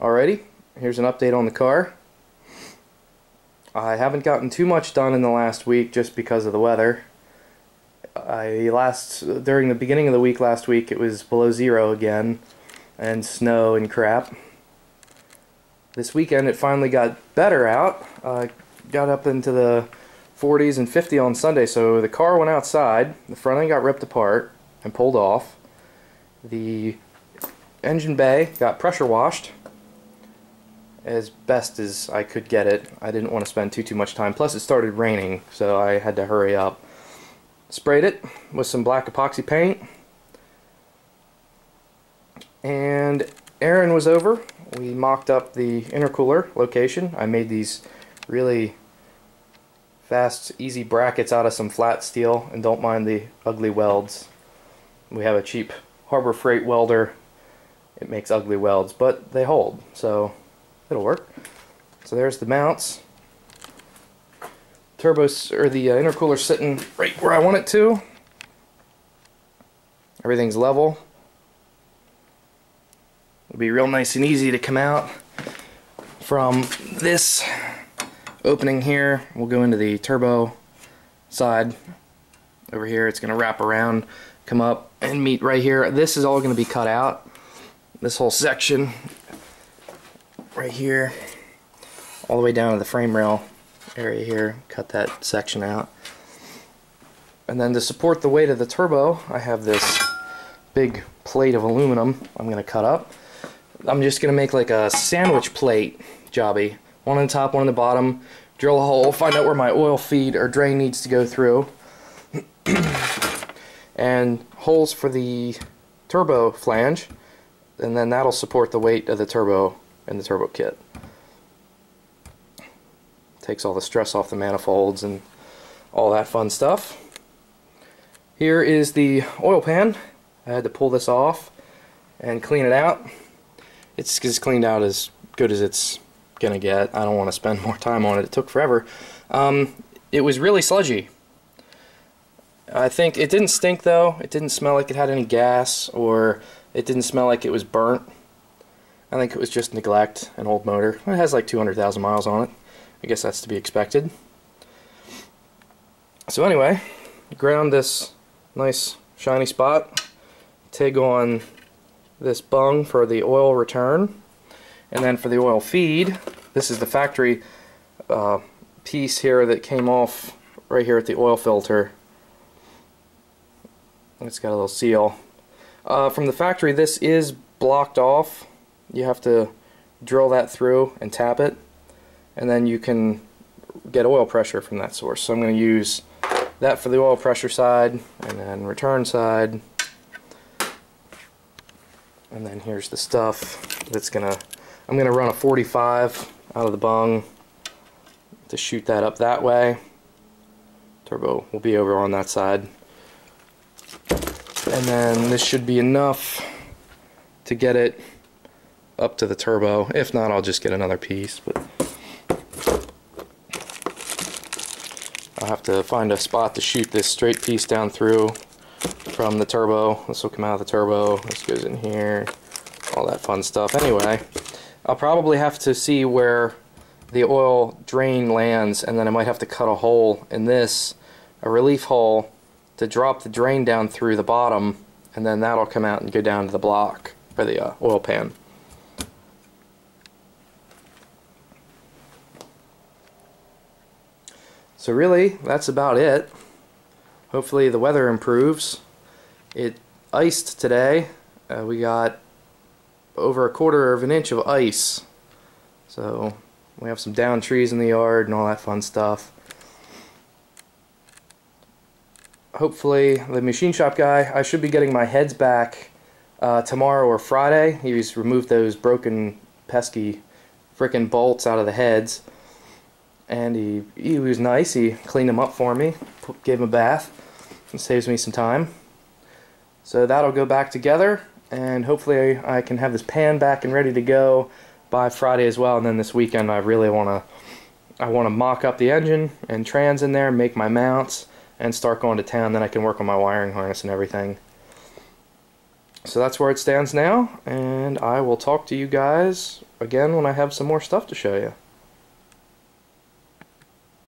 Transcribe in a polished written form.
Alrighty, here's an update on the car. I haven't gotten too much done in the last week just because of the weather. During the beginning of the week last week it was below zero again and snow and crap. This weekend it finally got better out. Got up into the 40s and 50 on Sunday, so the car went outside, the front end got ripped apart and pulled off. The engine bay got pressure washed as best as I could get it. I didn't want to spend too much time, plus it started raining, so I had to hurry up. Sprayed it with some black epoxy paint, and Aaron was over. We mocked up the intercooler location. I made these really fast, easy brackets out of some flat steel, and don't mind the ugly welds. We have a cheap Harbor Freight welder. It makes ugly welds, but they hold, so it'll work. So there's the mounts. The intercooler sitting right where I want it to. Everything's level. It'll be real nice and easy to come out from this opening here. We'll go into the turbo side over here. It's going to wrap around, come up and meet right here. This is all going to be cut out. This whole section right here all the way down to the frame rail area here. Cut that section out. And then to support the weight of the turbo, I have this big plate of aluminum I'm going to cut up. I'm just going to make like a sandwich plate jobby. One on the top, one on the bottom. Drill a hole, find out where my oil feed or drain needs to go through. And holes for the turbo flange. And then that'll support the weight of the turbo and the turbo kit. Takes all the stress off the manifolds and all that fun stuff. Here is the oil pan. I had to pull this off and clean it out. It's as cleaned out as good as it's gonna get. I don't want to spend more time on it. It took forever. It was really sludgy. I think it didn't stink though. It didn't smell like it had any gas, or it didn't smell like it was burnt. I think it was just neglect, an old motor. It has like 200,000 miles on it. I guess that's to be expected. So anyway, ground this nice shiny spot. TIG on this bung for the oil return. And then for the oil feed, this is the factory piece here that came off right here at the oil filter. It's got a little seal. From the factory, this is blocked off. You have to drill that through and tap it, and then you can get oil pressure from that source. So I'm going to use that for the oil pressure side, and then return side. And then here's the stuff that's I'm gonna run a 45 out of the bung to shoot that up that way. Turbo will be over on that side. And then this should be enough to get it up to the turbo. If not, I'll just get another piece, but I'll have to find a spot to shoot this straight piece down through from the turbo. This will come out of the turbo, this goes in here, all that fun stuff. Anyway, I'll probably have to see where the oil drain lands, and then I might have to cut a hole in this, a relief hole, to drop the drain down through the bottom, and then that'll come out and go down to the block for the oil pan. So really, that's about it. Hopefully the weather improves. It iced today. We got over 1/4 of an inch of ice. So we have some downed trees in the yard and all that fun stuff. Hopefully the machine shop guy, I should be getting my heads back tomorrow or Friday. He's removed those broken pesky frickin' bolts out of the heads, and he was nice. He cleaned them up for me, gave him a bath. It saves me some time. So that'll go back together, and hopefully I can have this pan back and ready to go by Friday as well. And then this weekend I really want to mock up the engine and trans in there, make my mounts, and start going to town. Then I can work on my wiring harness and everything. So that's where it stands now, and I will talk to you guys again when I have some more stuff to show you.